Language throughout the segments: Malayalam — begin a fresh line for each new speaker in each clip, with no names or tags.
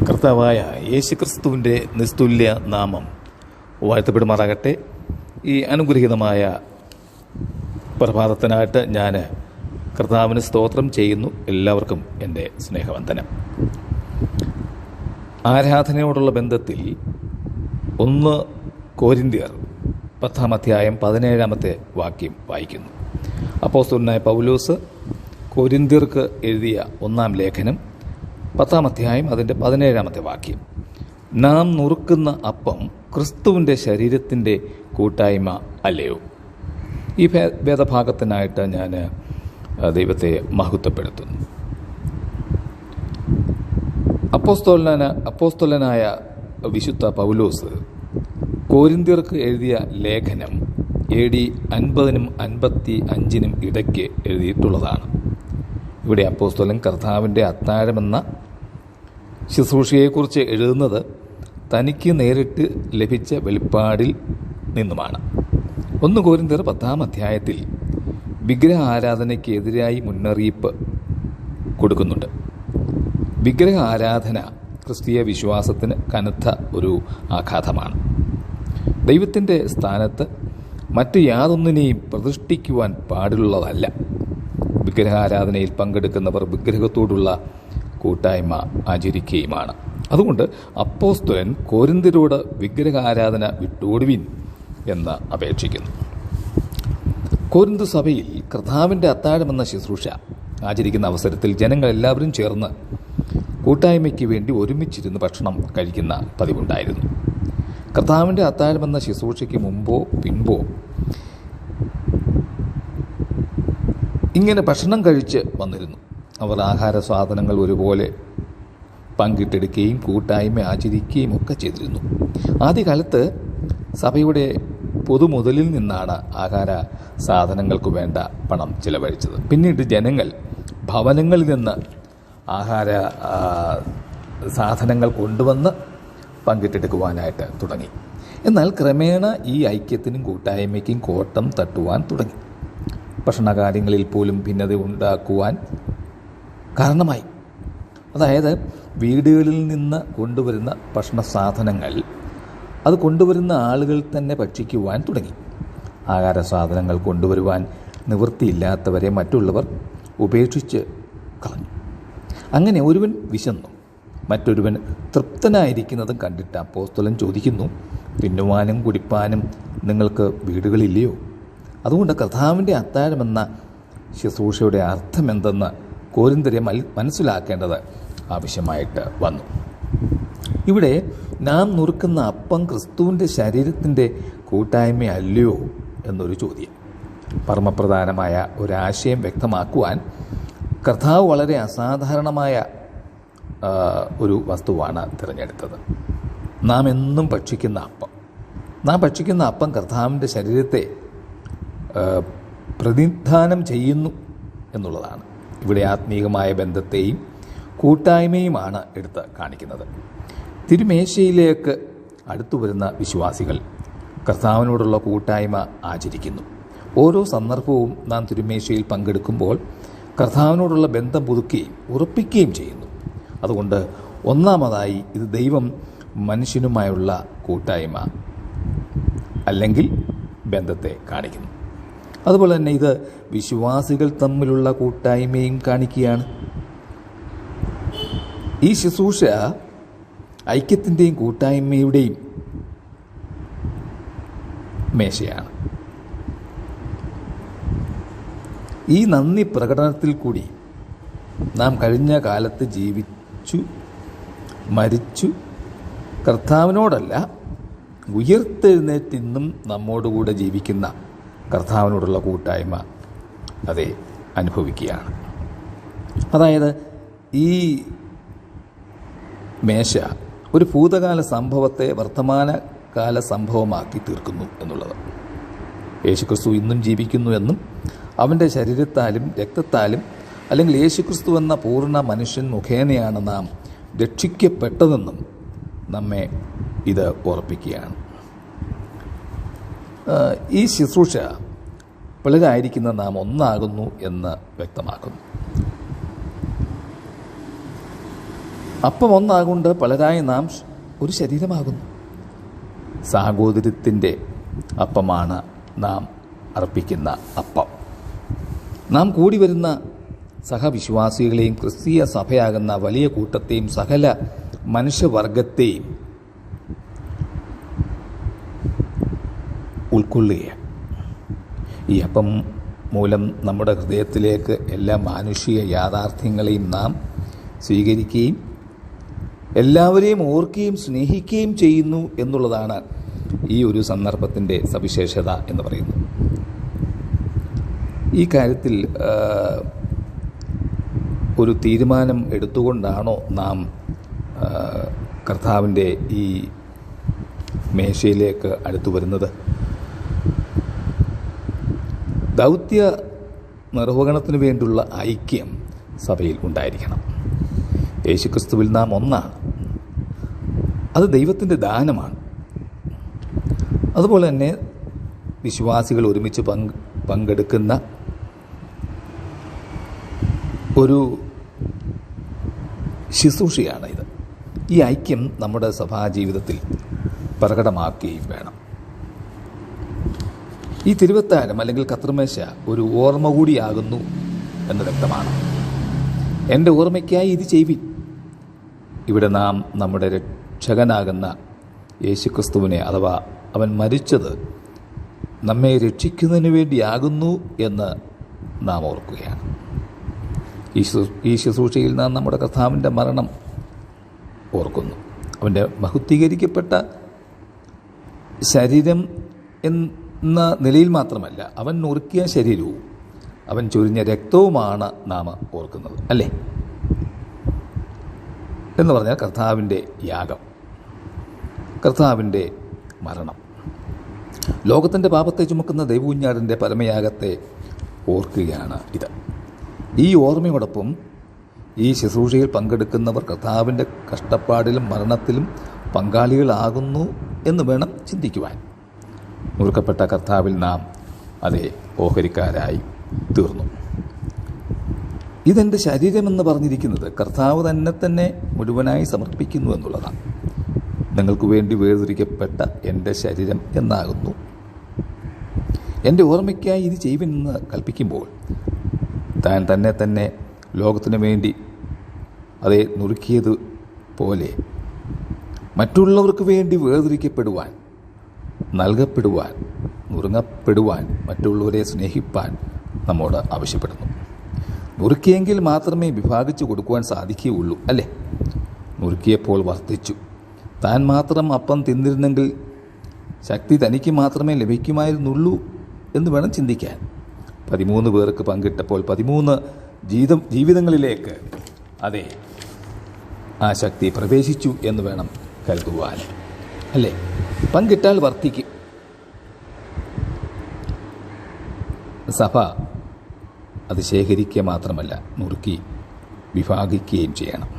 കർത്താവായ യേശുക്രിസ്തുവിൻ്റെ നിസ്തുല്യ നാമം വാഴ്ത്തപ്പെടുമാറാകട്ടെ. ഈ അനുഗ്രഹീതമായ പ്രഭാതത്തിനായിട്ട് ഞാൻ കർത്താവിന് സ്തോത്രം ചെയ്യുന്നു. എല്ലാവർക്കും എൻ്റെ സ്നേഹവന്ദനം. ആരാധനയോടുള്ള ബന്ധത്തിൽ 1 കൊരിന്ത്യർ 10-ാം അധ്യായം 17-ാമത്തെ വാക്യം വായിക്കുന്നു. അപ്പോസ്തലനായ പൗലോസ് കൊരിന്ത്യർക്ക് എഴുതിയ 1-ാം ലേഖനം 10-ാം അധ്യായം അതിൻ്റെ 17-ാമത്തെ വാക്യം. നാം നുറുക്കുന്ന അപ്പം ക്രിസ്തുവിൻ്റെ ശരീരത്തിൻ്റെ കൂട്ടായ്മ അല്ലയോ? ഈ വേദഭാഗത്തിനായിട്ട് ഞാൻ ദൈവത്തെ മഹത്വപ്പെടുത്തുന്നു. അപ്പോസ്തലനായ വിശുദ്ധ പൗലോസ് കൊരിന്ത്യർക്ക് എഴുതിയ ലേഖനം AD 50-നും 55-നും ഇടയ്ക്ക് എഴുതിയിട്ടുള്ളതാണ്. ഇവിടെ അപ്പോസ്തലൻ കർത്താവിൻ്റെ അത്താഴമെന്ന ശുശ്രൂഷയെക്കുറിച്ച് എഴുതുന്നത് തനിക്ക് നേരിട്ട് ലഭിച്ച വെളിപ്പാടിൽ നിന്നുമാണ്. 1 കൊരിന്ത്യർ 10-ാം അധ്യായത്തിൽ വിഗ്രഹ ആരാധനയ്ക്കെതിരായി മുന്നറിയിപ്പ് കൊടുക്കുന്നുണ്ട്. വിഗ്രഹ ആരാധന ക്രിസ്തീയ വിശ്വാസത്തിന് കനത്ത ഒരു ആഘാതമാണ്. ദൈവത്തിൻ്റെ സ്ഥാനത്ത് മറ്റു യാതൊന്നിനെയും പ്രതിഷ്ഠിക്കുവാൻ പാടുള്ളതല്ല. വിഗ്രഹാരാധനയിൽ പങ്കെടുക്കുന്നവർ വിഗ്രഹത്തോടുള്ള കൂട്ടായ്മ ആചരിക്കുകയുമാണ്. അതുകൊണ്ട് അപ്പോസ്തലൻ കൊരിന്ത്യരോട് വിഗ്രഹാരാധന വിട്ടോടുവിൻ എന്ന് അപേക്ഷിക്കുന്നു. കൊരിന്ത് സഭയിൽ കർത്താവിൻ്റെ അത്താഴമെന്ന ശുശ്രൂഷ ആചരിക്കുന്ന അവസരത്തിൽ ജനങ്ങളെല്ലാവരും ചേർന്ന് കൂട്ടായ്മയ്ക്ക് വേണ്ടി ഒരുമിച്ചിരുന്ന് ഭക്ഷണം കഴിക്കുന്ന പതിവുണ്ടായിരുന്നു. കർത്താവിൻ്റെ അത്താഴമെന്ന ശുശ്രൂഷയ്ക്ക് മുമ്പോ പിൻപോ ഇങ്ങനെ ഭക്ഷണം കഴിച്ച് വന്നിരുന്നു. അവർ ആഹാര സാധനങ്ങൾ ഒരുപോലെ പങ്കിട്ടെടുക്കുകയും കൂട്ടായ്മ ആചരിക്കുകയും ഒക്കെ ചെയ്തിരുന്നു. ആദ്യകാലത്ത് സഭയുടെ പൊതുമുതലിൽ നിന്നാണ് ആഹാര സാധനങ്ങൾക്ക് വേണ്ട പണം ചിലവഴിച്ചത്. പിന്നീട് ജനങ്ങൾ ഭവനങ്ങളിൽ നിന്ന് ആഹാര സാധനങ്ങൾ കൊണ്ടുവന്ന് പങ്കിട്ടെടുക്കുവാനായിട്ട് തുടങ്ങി. എന്നാൽ ക്രമേണ ഈ ഐക്യത്തിനും കൂട്ടായ്മയ്ക്കും കോട്ടം തട്ടുവാൻ തുടങ്ങി. ഭക്ഷണകാര്യങ്ങളിൽ പോലും ഭിന്നത ഉണ്ടാക്കുവാൻ കാരണമായി. അതായത് വീടുകളിൽ നിന്ന് കൊണ്ടുവരുന്ന ഭക്ഷണ സാധനങ്ങൾ അത് കൊണ്ടുവരുന്ന ആളുകൾ തന്നെ ഭക്ഷിക്കുവാൻ തുടങ്ങി. ആഹാര സാധനങ്ങൾ കൊണ്ടുവരുവാൻ നിവൃത്തിയില്ലാത്തവരെ മറ്റുള്ളവർ ഉപേക്ഷിച്ച് കളഞ്ഞു. അങ്ങനെ ഒരുവൻ വിശന്നു മറ്റൊരുവൻ തൃപ്തനായിരിക്കുന്നതും കണ്ടിട്ട് അപ്പോസ്തലൻ ചോദിക്കുന്നു, തിന്നുവാനും കുടിപ്പാനും നിങ്ങൾക്ക് വീടുകളില്ലയോ? അതുകൊണ്ട് കർത്താവിൻ്റെ അത്താഴമെന്ന ശുശ്രൂഷയുടെ അർത്ഥം എന്തെന്ന് കൊരിന്ത്യരെ മനസ്സിലാക്കേണ്ടത് ആവശ്യമായിട്ട് വന്നു. ഇവിടെ നാം നുറുക്കുന്ന അപ്പം ക്രിസ്തുവിൻ്റെ ശരീരത്തിൻ്റെ കൂട്ടായ്മയല്ലയോ എന്നൊരു ചോദ്യം. പരമപ്രധാനമായ ഒരാശയം വ്യക്തമാക്കുവാൻ കർത്താവ് വളരെ അസാധാരണമായ ഒരു വസ്തുവാണ് തിരഞ്ഞെടുത്തത്. നാം എന്നും ഭക്ഷിക്കുന്ന അപ്പം കർത്താവിൻ്റെ ശരീരത്തെ പ്രതിനിധാനം ചെയ്യുന്നു എന്നുള്ളതാണ്. ഇവിടെ ആത്മീയമായ ബന്ധത്തെയും കൂട്ടായ്മയുമാണ് എടുത്ത് കാണിക്കുന്നത്. തിരുമേശയിലേക്ക് അടുത്തു വരുന്ന വിശ്വാസികൾ കർത്താവിനോടുള്ള കൂട്ടായ്മ ആചരിക്കുന്നു. ഓരോ സന്ദർഭവും നാം തിരുമേശയിൽ പങ്കെടുക്കുമ്പോൾ കർത്താവിനോടുള്ള ബന്ധം പുതുക്കുകയും ഉറപ്പിക്കുകയും ചെയ്യുന്നു. അതുകൊണ്ട് ഒന്നാമതായി ഇത് ദൈവം മനുഷ്യനുമായുള്ള കൂട്ടായ്മ അല്ലെങ്കിൽ ബന്ധത്തെ കാണിക്കുന്നു. അതുപോലെ തന്നെ ഇത് വിശ്വാസികൾ തമ്മിലുള്ള കൂട്ടായ്മയും കാണിക്കുകയാണ്. ഈ ശുശ്രൂഷ ഐക്യത്തിൻ്റെയും കൂട്ടായ്മയുടെയും മേശയാണ്. ഈ നന്ദി പ്രകടനത്തിൽ കൂടി നാം കഴിഞ്ഞ കാലത്ത് ജീവിച്ചു മരിച്ചു കർത്താവിനോടല്ല ഉയർത്തെഴുന്നേറ്റിന്നും നമ്മോടുകൂടെ ജീവിക്കുന്ന കർത്താവിനോടുള്ള കൂട്ടായ്മ അതെ അനുഭവിക്കുകയാണ്. അതായത് ഈ മേശ ഒരു ഭൂതകാല സംഭവത്തെ വർത്തമാനകാല സംഭവമാക്കി തീർക്കുന്നു എന്നുള്ളത്. യേശുക്രിസ്തു ഇന്നും ജീവിക്കുന്നു എന്നും അവൻ്റെ ശരീരത്താലും രക്തത്താലും അല്ലെങ്കിൽ യേശുക്രിസ്തു എന്ന പൂർണ്ണ മനുഷ്യൻ മുഖേനയാണ് നാം രക്ഷിക്കപ്പെട്ടതെന്നും നമ്മെ ഇത് ഓർപ്പിക്കുകയാണ്. ഈ ശുശ്രൂഷ പലരായിരിക്കുന്ന നാം ഒന്നാകുന്നു എന്ന് വ്യക്തമാക്കുന്നു. അപ്പം ഒന്നാകൊണ്ട് പലരായി നാം ഒരു ശരീരമാകുന്നു. സാഹോദര്യത്തിൻ്റെ അപ്പമാണ് നാം അർപ്പിക്കുന്ന അപ്പം. നാം കൂടി വരുന്ന സഹവിശ്വാസികളെയും ക്രിസ്തീയ സഭയാകുന്ന വലിയ കൂട്ടത്തെയും സകല മനുഷ്യവർഗത്തെയും ഉൾക്കൊള്ളുകയാണ്. ഈ അപ്പം മൂലം നമ്മുടെ ഹൃദയത്തിലേക്ക് എല്ലാ മാനുഷിക യാഥാർത്ഥ്യങ്ങളെയും നാം സ്വീകരിക്കുകയും എല്ലാവരെയും ഓർക്കുകയും സ്നേഹിക്കുകയും ചെയ്യുന്നു എന്നുള്ളതാണ് ഈ ഒരു സന്ദർഭത്തിൻ്റെ സവിശേഷത എന്ന് പറയുന്നത്. ഈ കാര്യത്തിൽ ഒരു തീരുമാനം എടുത്തുകൊണ്ടാണോ നാം കർത്താവിൻ്റെ ഈ മേശയിലേക്ക് അടുത്തു വരുന്നത്? ദൗത്യ നിർവഹണത്തിന് വേണ്ടിയുള്ള ഐക്യം സഭയിൽ ഉണ്ടായിരിക്കണം. യേശുക്രിസ്തുവിൽ നാം ഒന്നാണ്. അത് ദൈവത്തിൻ്റെ ദാനമാണ്. അതുപോലെ തന്നെ വിശ്വാസികൾ ഒരുമിച്ച് പങ്കെടുക്കുന്ന ഒരു ശുശ്രൂഷയാണ് ഇത്. ഈ ഐക്യം നമ്മുടെ സഭാജീവിതത്തിൽ പ്രകടമാക്കുകയും വേണം. ഈ തിരുവത്താഴം അല്ലെങ്കിൽ കർത്തൃമേശ ഒരു ഓർമ്മ കൂടിയാകുന്നു എന്ന് വ്യക്തമാണ്. എൻ്റെ ഓർമ്മയ്ക്കായി ഇത് ചെയ്വിൻ. ഇവിടെ നാം നമ്മുടെ രക്ഷകനാകുന്ന യേശുക്രിസ്തുവിനെ, അഥവാ അവൻ മരിച്ചത് നമ്മെ രക്ഷിക്കുന്നതിന് വേണ്ടിയാകുന്നു എന്ന് നാം ഓർക്കുകയാണ്. ഈ ശുശ്രൂഷയിൽ നാം നമ്മുടെ കർത്താവിൻ്റെ മരണം ഓർക്കുന്നു. അവൻ്റെ മഹത്വീകരിക്കപ്പെട്ട ശരീരം എന്ന നിലയിൽ മാത്രമല്ല, അവൻ നുറുക്കിയ ശരീരവും അവൻ ചൊരിഞ്ഞ രക്തവുമാണ് നാം ഓർക്കുന്നത്, അല്ലേ? എന്ന് പറഞ്ഞാൽ കർത്താവിൻ്റെ യാഗം, കർത്താവിൻ്റെ മരണം, ലോകത്തിൻ്റെ പാപത്തെ ചുമക്കുന്ന ദൈവകുഞ്ഞാടിൻ്റെ പരമയാഗത്തെ ഓർക്കുകയാണ് ഇത്. ഈ ഓർമ്മയോടൊപ്പം ഈ ശുശ്രൂഷയിൽ പങ്കെടുക്കുന്നവർ കർത്താവിൻ്റെ കഷ്ടപ്പാടിലും മരണത്തിലും പങ്കാളികളാകുന്നു എന്ന് വേണം ചിന്തിക്കുവാൻ. നുറുക്കപ്പെട്ട കർത്താവിൽ നാം അതേ ഓഹരിക്കാരായി തീർന്നു. ഇതെൻ്റെ ശരീരമെന്ന് പറഞ്ഞിരിക്കുന്നത് കർത്താവ് തന്നെ മുഴുവനായി സമർപ്പിക്കുന്നു എന്നുള്ളതാണ്. നിങ്ങൾക്ക് വേണ്ടി വേർതിരിക്കപ്പെട്ട എൻ്റെ ശരീരം എന്നാകുന്നു. എൻ്റെ ഓർമ്മയ്ക്കായി ഇത് ചെയ്യുമെന്ന് കൽപ്പിക്കുമ്പോൾ താൻ തന്നെ ലോകത്തിനു വേണ്ടി അതേ നുറുക്കിയതുപോലെ മറ്റുള്ളവർക്ക് വേണ്ടി വേർതിരിക്കപ്പെടുവാൻ, നൽകപ്പെടുവാൻ, നുറുങ്ങപ്പെടുവാൻ, മറ്റുള്ളവരെ സ്നേഹിപ്പാൻ നമ്മോട് ആവശ്യപ്പെടുന്നു. നുറുക്കിയെങ്കിൽ മാത്രമേ വിഭാഗിച്ചു കൊടുക്കുവാൻ സാധിക്കുകയുള്ളൂ, അല്ലേ? നുറുക്കിയപ്പോൾ വർദ്ധിച്ചു. താൻ മാത്രം അപ്പം തിന്നിരുന്നെങ്കിൽ ശക്തി തനിക്ക് മാത്രമേ ലഭിക്കുമായിരുന്നുള്ളൂ എന്ന് വേണം ചിന്തിക്കാൻ. 13 പേർക്ക് പങ്കിട്ടപ്പോൾ 13 ജീവിതങ്ങളിലേക്ക് അതെ ആ ശക്തി പ്രവേശിച്ചു എന്ന് വേണം കരുതുവാൻ, അല്ലേ? പങ്കിട്ടാൽ വർദ്ധിക്കും. സഭ അത് ശേഖരിക്കുക മാത്രമല്ല, നുറുക്കി വിഭാഗിക്കുകയും ചെയ്യണം.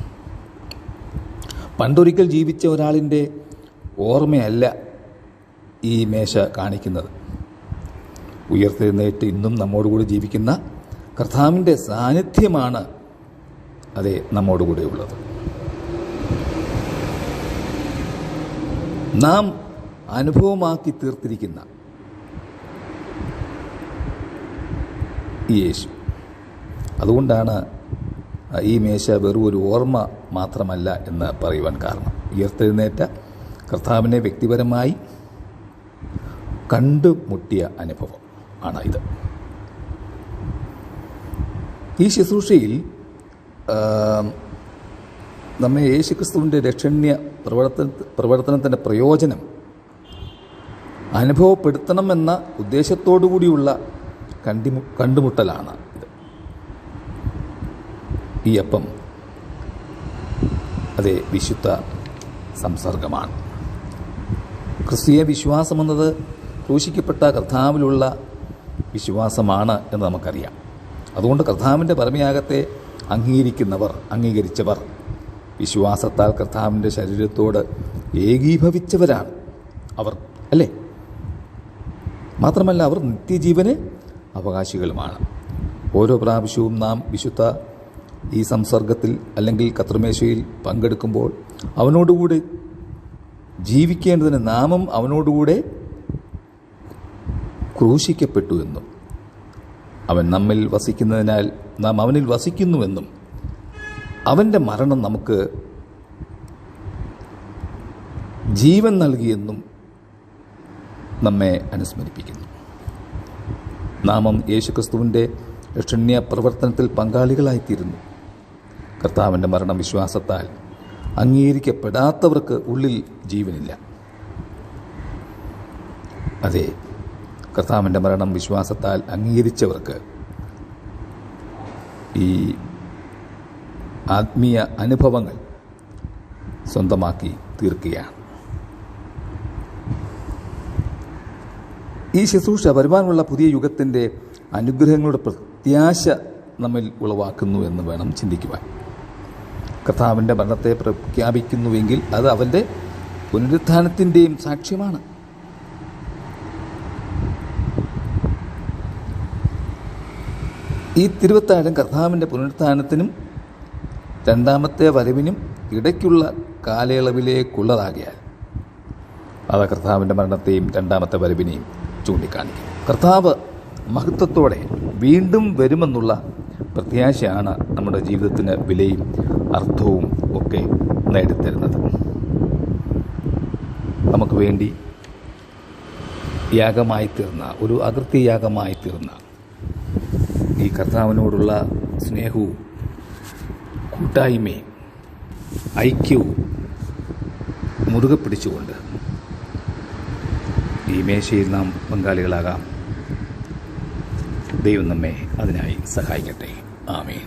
പണ്ടൊരിക്കൽ ജീവിച്ച ഒരാളിൻ്റെ ഓർമ്മയല്ല ഈ മേശ കാണിക്കുന്നത്. ഉയർത്തെഴുന്നേറ്റ് ഇന്നും നമ്മോടുകൂടി ജീവിക്കുന്ന കർത്താവിൻ്റെ സാന്നിധ്യമാണ് അതെ നമ്മോടുകൂടെ ഉള്ളത്. നാം അനുഭവമാക്കി തീർത്തിരിക്കുന്ന യേശു. അതുകൊണ്ടാണ് ഈ മേശ വെറും ഒരു ഓർമ്മ മാത്രമല്ല എന്ന് പറയുവാൻ കാരണം. ഉയർത്തെഴുന്നേറ്റ കർത്താവിനെ വ്യക്തിപരമായി കണ്ടുമുട്ടിയ അനുഭവം ആണ് ഇത്. ഈ ശുശ്രൂഷയിൽ നമ്മെ യേശുക്രിസ്തുവിൻ്റെ രക്ഷണ്യ പ്രവർത്തനത്തിൻ്റെ പ്രയോജനം അനുഭവപ്പെടുത്തണമെന്ന ഉദ്ദേശത്തോടു കൂടിയുള്ള കണ്ടുമുട്ടലാണ് ഇത്. ഈ അപ്പം അതെ വിശുദ്ധ സംസർഗമാണ്. ക്രിസ്തീയ വിശ്വാസമെന്നത് ക്രൂശിക്കപ്പെട്ട കർത്താവിലുള്ള വിശ്വാസമാണ് എന്ന് നമുക്കറിയാം. അതുകൊണ്ട് കർത്താവിൻ്റെ പരമയാഗത്തെ അംഗീകരിച്ചവർ വിശ്വാസത്താൽ കർത്താവിൻ്റെ ശരീരത്തോട് ഏകീഭവിച്ചവരാണ് അവർ, അല്ലേ? മാത്രമല്ല അവർ നിത്യജീവന് അവകാശികളുമാണ്. ഓരോ പ്രാവശ്യവും നാം വിശുദ്ധ ഈ സംസർഗത്തിൽ അല്ലെങ്കിൽ കർത്തൃമേശയിൽ പങ്കെടുക്കുമ്പോൾ അവനോടുകൂടെ ജീവിക്കേണ്ടതിന് നാമും അവനോടുകൂടെ ക്രൂശിക്കപ്പെട്ടു എന്നും അവൻ നമ്മിൽ വസിക്കുന്നതിനാൽ നാം അവനിൽ വസിക്കുന്നുവെന്നും അവൻ്റെ മരണം നമുക്ക് ജീവൻ നൽകിയെന്നും നമ്മെ അനുസ്മരിപ്പിക്കുന്നു. നാമം യേശുക്രിസ്തുവിൻ്റെ രക്ഷണ്യ പ്രവർത്തനത്തിൽ പങ്കാളികളായിത്തീരുന്നു. കർത്താവിൻ്റെ മരണം വിശ്വാസത്താൽ അംഗീകരിക്കപ്പെടാത്തവർക്ക് ഉള്ളിൽ ജീവനില്ല. അതെ, കർത്താവിൻ്റെ മരണം വിശ്വാസത്താൽ അംഗീകരിച്ചവർക്ക് ഈ ആത്മീയ അനുഭവങ്ങൾ സ്വന്തമാക്കി തീർക്കുകയാണ്. ഈ ശുശ്രൂഷ വരുവാനുള്ള പുതിയ യുഗത്തിൻ്റെ അനുഗ്രഹങ്ങളുടെ പ്രത്യാശ നമ്മിൽ ഉളവാക്കുന്നു എന്ന് വേണം ചിന്തിക്കുവാൻ. കർത്താവിൻ്റെ മരണത്തെ പ്രഖ്യാപിക്കുന്നുവെങ്കിൽ അത് അവൻ്റെ പുനരുത്ഥാനത്തിൻ്റെയും സാക്ഷ്യമാണ്. ഈ തിരുവത്താഴം കർത്താവിൻ്റെ പുനരുത്ഥാനത്തിനും രണ്ടാമത്തെ വരവിനും ഇടയ്ക്കുള്ള കാലയളവിലേക്കുള്ളതാകിയാൽ അത് കർത്താവിൻ്റെ മരണത്തെയും രണ്ടാമത്തെ വരവിനെയും ചൂണ്ടിക്കാണിക്കും. കർത്താവ് മഹത്വത്തോടെ വീണ്ടും വരുമെന്നുള്ള പ്രത്യാശയാണ് നമ്മുടെ ജീവിതത്തിന് വിലയും അർത്ഥവും ഒക്കെ നേടിത്തരുന്നത്. നമുക്ക് വേണ്ടി യാഗമായി തീർന്ന ഒരു അകൃത്യയാഗമായി തീർന്ന ഈ കർത്താവിനോടുള്ള സ്നേഹവും കൂട്ടായ്മയും ഐക്യവും മുറുകെ പിടിച്ചുകൊണ്ട് ഈ മേശയിൽ നാം പങ്കാളികളാകാം. ദൈവം നമ്മെ അതിനായി സഹായിക്കട്ടെ. ആമേൻ.